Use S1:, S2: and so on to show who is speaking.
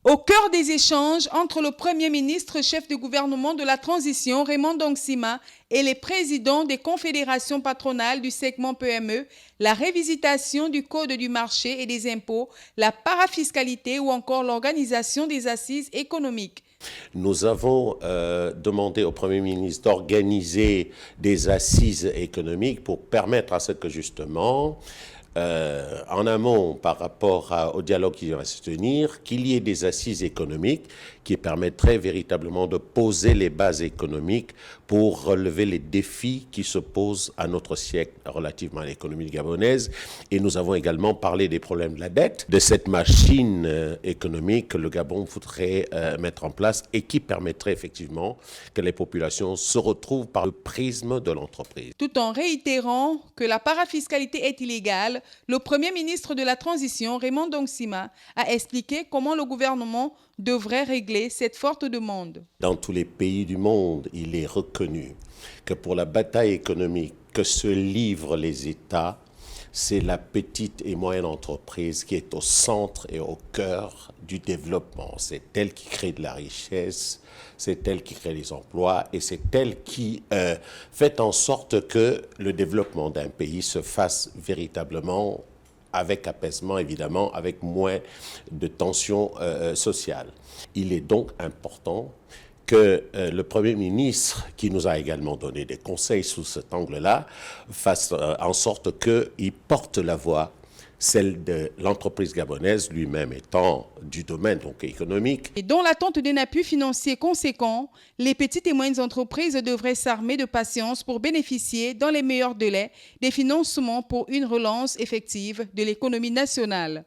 S1: Au cœur des échanges entre le Premier ministre, chef de gouvernement de la transition, Raymond Ndong Sima, et les présidents des confédérations patronales du segment PME, la révisitation du Code du marché et des impôts, la parafiscalité ou encore l'organisation des assises économiques.
S2: Nous avons demandé au Premier ministre d'organiser des assises économiques pour permettre à ce que justement, en amont par rapport au dialogue qui va se tenir, qu'il y ait des assises économiques qui permettraient véritablement de poser les bases économiques pour relever les défis qui se posent à notre siècle relativement à l'économie gabonaise. Et nous avons également parlé des problèmes de la dette, de cette machine économique que le Gabon voudrait mettre en place et qui permettrait effectivement que les populations se retrouvent par le prisme de l'entreprise.
S1: Tout en réitérant que la parafiscalité est illégale, le Premier ministre de la Transition, Raymond Ndong Sima, a expliqué comment le gouvernement devrait régler cette forte demande.
S2: Dans tous les pays du monde, il est reconnu que pour la bataille économique que se livrent les États, c'est la petite et moyenne entreprise qui est au centre et au cœur du développement. C'est elle qui crée de la richesse, c'est elle qui crée les emplois et c'est elle qui fait en sorte que le développement d'un pays se fasse véritablement avec apaisement, évidemment, avec moins de tensions sociales. Il est donc important que le Premier ministre, qui nous a également donné des conseils sous cet angle-là, fasse en sorte qu'il porte la voix, celle de l'entreprise gabonaise, lui-même étant du domaine donc économique.
S1: Et dans l'attente d'un appui financier conséquent, les petites et moyennes entreprises devraient s'armer de patience pour bénéficier, dans les meilleurs délais, des financements pour une relance effective de l'économie nationale.